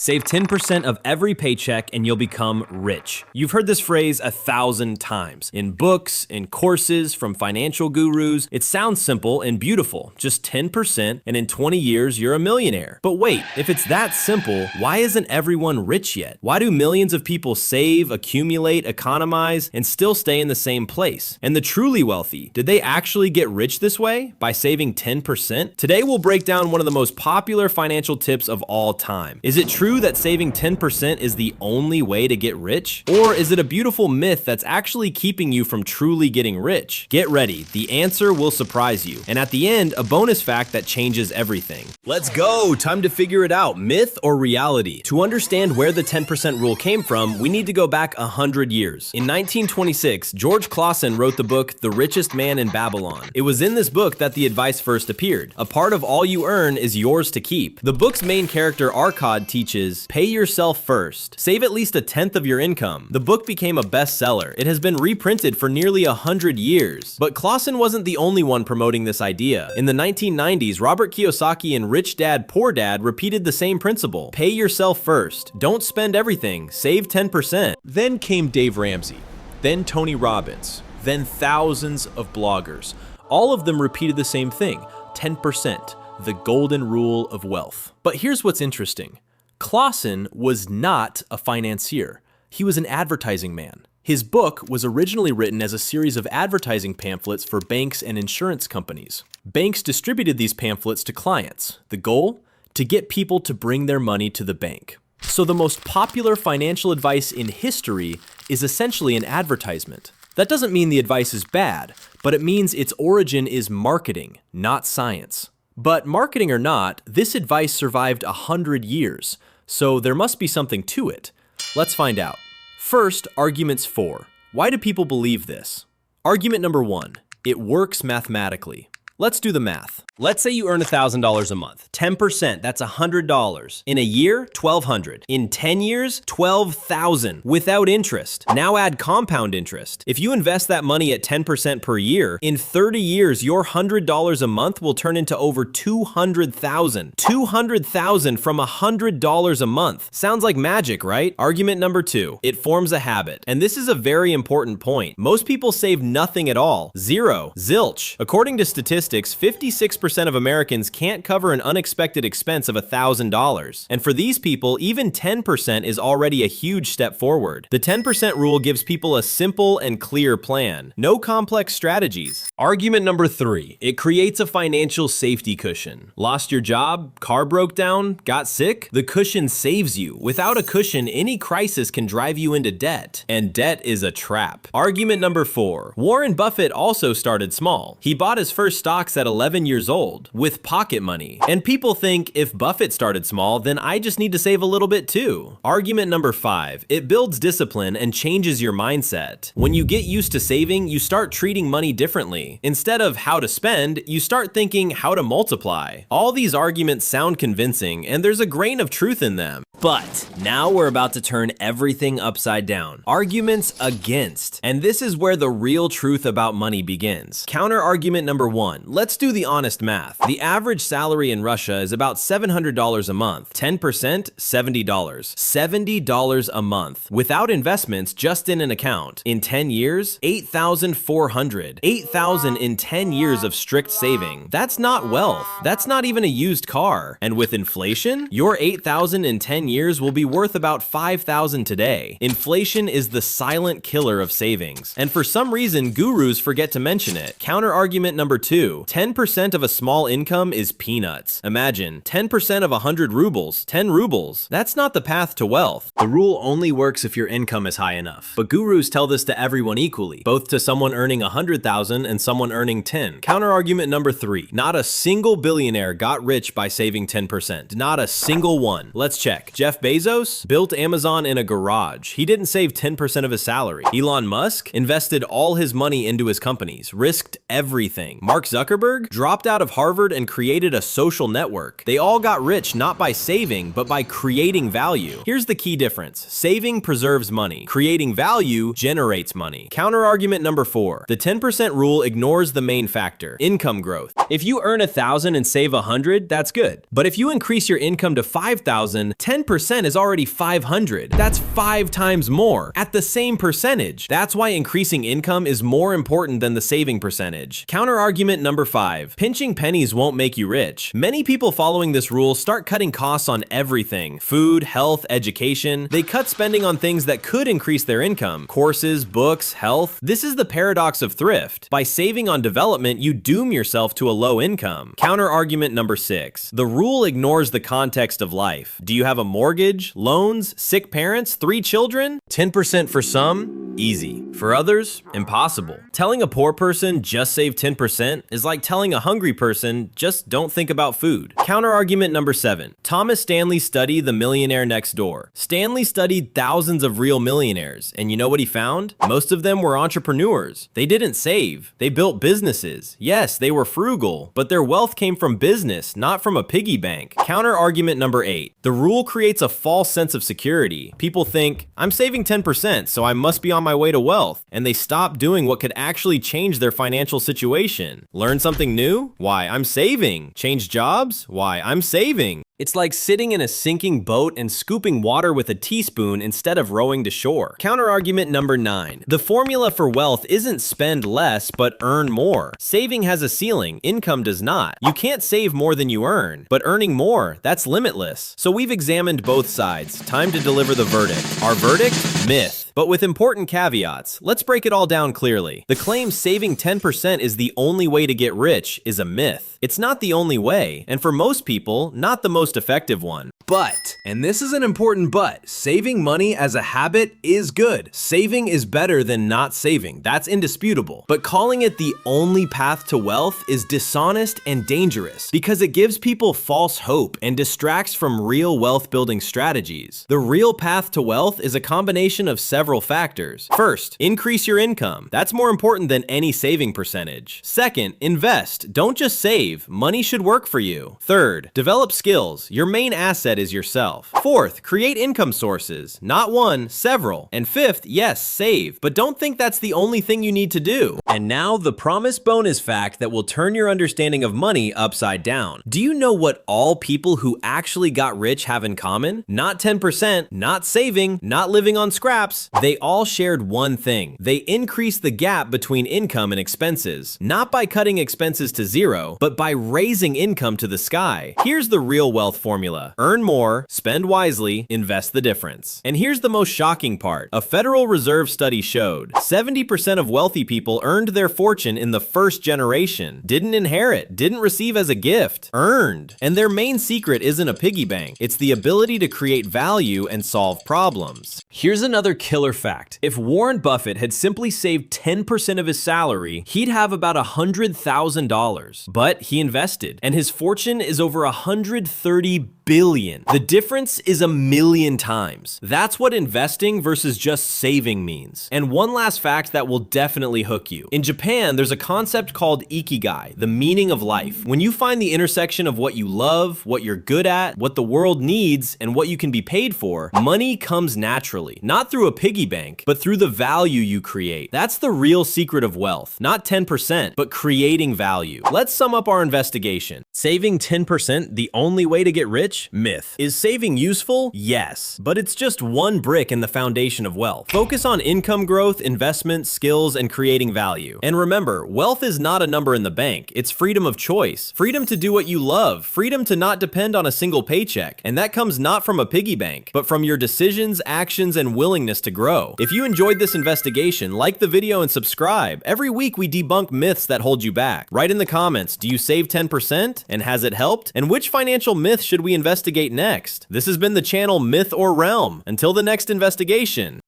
Save 10% of every paycheck and you'll become rich. You've heard this phrase 1,000 times. In books, in courses, from financial gurus. It sounds simple and beautiful. Just 10% and in 20 years you're a millionaire. But wait, if it's that simple, why isn't everyone rich yet? Why do millions of people save, accumulate, economize, and still stay in the same place? And the truly wealthy, did they actually get rich this way? By saving 10%? Today we'll break down one of the most popular financial tips of all time. Is it true that saving 10% is the only way to get rich? Or is it a beautiful myth that's actually keeping you from truly getting rich? Get ready, the answer will surprise you. And at the end, a bonus fact that changes everything. Let's go, time to figure it out, myth or reality? To understand where the 10% rule came from, we need to go back 100 years. In 1926, George Clausen wrote the book The Richest Man in Babylon. It was in this book that the advice first appeared. A part of all you earn is yours to keep. The book's main character Arcad teaches, pay yourself first. Save at least 1/10 of your income. The book became a bestseller. It has been reprinted for nearly 100 years. But Clausen wasn't the only one promoting this idea. In the 1990s, Robert Kiyosaki in Rich Dad, Poor Dad repeated the same principle. Pay yourself first. Don't spend everything. Save 10%. Then came Dave Ramsey, then Tony Robbins, then thousands of bloggers. All of them repeated the same thing, 10%, the golden rule of wealth. But here's what's interesting. Clausen was not a financier. He was an advertising man. His book was originally written as a series of advertising pamphlets for banks and insurance companies. Banks distributed these pamphlets to clients. The goal? To get people to bring their money to the bank. So the most popular financial advice in history is essentially an advertisement. That doesn't mean the advice is bad, but it means its origin is marketing, not science. But marketing or not, this advice survived 100 years, so there must be something to it. Let's find out. First, arguments 4. Why do people believe this? Argument number 1, it works mathematically. Let's do the math. Let's say you earn $1,000 a month. 10%, that's $100. In a year, $1,200. In 10 years, $12,000 without interest. Now add compound interest. If you invest that money at 10% per year, in 30 years, your $100 a month will turn into over $200,000. $200,000 from $100 a month. Sounds like magic, right? Argument number 2, it forms a habit. And this is a very important point. Most people save nothing at all. Zero. Zilch. According to statistics, 56% of Americans can't cover an unexpected expense of $1,000. And for these people, even 10% is already a huge step forward. The 10% rule gives people a simple and clear plan. No complex strategies. Argument number 3, it creates a financial safety cushion. Lost your job? Car broke down? Got sick? The cushion saves you. Without a cushion, any crisis can drive you into debt. And debt is a trap. Argument number 4, Warren Buffett also started small. He bought his first stocks at 11 years old with pocket money. And people think if Buffett started small, then I just need to save a little bit too. Argument number 5, it builds discipline and changes your mindset. When you get used to saving, you start treating money differently. Instead of how to spend, you start thinking how to multiply. All these arguments sound convincing, and there's a grain of truth in them. But now we're about to turn everything upside down. Arguments against. And this is where the real truth about money begins. Counter argument number 1. Let's do the honest math. The average salary in Russia is about $700 a month. 10%, $70. $70 a month. Without investments, just in an account. In 10 years, $8,400. $8,000 in 10 years of strict saving. That's not wealth. That's not even a used car. And with inflation, your $8,000 in 10 years will be worth about $5,000 today. Inflation is the silent killer of savings. And for some reason, gurus forget to mention it. Counter argument number 2, 10% of a small income is peanuts. Imagine, 10% of 100 rubles, 10 rubles. That's not the path to wealth. The rule only works if your income is high enough. But gurus tell this to everyone equally, both to someone earning 100,000 and someone earning 10. Counter argument number 3, not a single billionaire got rich by saving 10%. Not a single one. Let's check. Jeff Bezos built Amazon in a garage. He didn't save 10% of his salary. Elon Musk invested all his money into his companies, risked everything. Mark Zuckerberg dropped out of Harvard and created a social network. They all got rich not by saving, but by creating value. Here's the key difference. Saving preserves money. Creating value generates money. Counter argument number 4. The 10% rule ignores the main factor, income growth. If you earn $1,000 and save $100, that's good. But if you increase your income to $5,000, 10% 10% is already 500. That's 5 times more at the same percentage. That's why increasing income is more important than the saving percentage. Counterargument number 5. Pinching pennies won't make you rich. Many people following this rule start cutting costs on everything: food, health, education. They cut spending on things that could increase their income: courses, books, health. This is the paradox of thrift. By saving on development, you doom yourself to a low income. Counterargument number 6. The rule ignores the context of life. Do you have a mortgage, loans, sick parents, 3 children? 10% for some? Easy. For others, impossible. Telling a poor person just save 10% is like telling a hungry person just don't think about food. Counterargument number 7. Thomas Stanley's study, The Millionaire Next Door. Stanley studied thousands of real millionaires, and you know what he found? Most of them were entrepreneurs. They didn't save. They built businesses. Yes, they were frugal, but their wealth came from business, not from a piggy bank. Counterargument number 8. The rule creates a false sense of security. People think, I'm saving 10%, so I must be on my way to wealth, and they stop doing what could actually change their financial situation. Learn something new? Why, I'm saving. Change jobs? Why, I'm saving. It's like sitting in a sinking boat and scooping water with a teaspoon instead of rowing to shore. Counterargument number 9. The formula for wealth isn't spend less, but earn more. Saving has a ceiling, income does not. You can't save more than you earn, but earning more, that's limitless. So we've examined both sides. Time to deliver the verdict. Our verdict? Myth. But with important caveats. Let's break it all down clearly. The claim saving 10% is the only way to get rich is a myth. It's not the only way, and for most people, not the most effective one. But, and this is an important but, saving money as a habit is good. Saving is better than not saving. That's indisputable. But calling it the only path to wealth is dishonest and dangerous because it gives people false hope and distracts from real wealth building strategies. The real path to wealth is a combination of several factors. First, increase your income. That's more important than any saving percentage. Second, invest. Don't just save. Money should work for you. Third, develop skills. Your main asset is yourself. Fourth, create income sources. Not one, several. And fifth, yes, save. But don't think that's the only thing you need to do. And now the promised bonus fact that will turn your understanding of money upside down. Do you know what all people who actually got rich have in common? Not 10%, not saving, not living on scraps. They all shared one thing. They increased the gap between income and expenses. Not by cutting expenses to zero, but by raising income to the sky. Here's the real wealth formula. Earn more, spend wisely, invest the difference. And here's the most shocking part. A Federal Reserve study showed 70% of wealthy people earned their fortune in the first generation. Didn't inherit, didn't receive as a gift, earned. And their main secret isn't a piggy bank. It's the ability to create value and solve problems. Here's another killer fact. If Warren Buffett had simply saved 10% of his salary, he'd have about $100,000. But he invested, and his fortune is over $130 billion. The difference is 1,000,000 times. That's what investing versus just saving means. And one last fact that will definitely hook you. In Japan, there's a concept called ikigai, the meaning of life. When you find the intersection of what you love, what you're good at, what the world needs, and what you can be paid for, money comes naturally. Not through a piggy bank, but through the value you create. That's the real secret of wealth. Not 10%, but creating value. Let's sum up our investigation. Saving 10% the only way to get rich? Myth. Is saving useful? Yes, but it's just one brick in the foundation of wealth. Focus on income growth, investment, skills, and creating value. And remember, wealth is not a number in the bank. It's freedom of choice. Freedom to do what you love. Freedom to not depend on a single paycheck. And that comes not from a piggy bank, but from your decisions, actions, and willingness to grow. If you enjoyed this investigation, like the video and subscribe. Every week we debunk myths that hold you back. Write in the comments, do you save 10%? And has it helped? And which financial myth should we investigate next? This has been the channel Myth or Realm. Until the next investigation.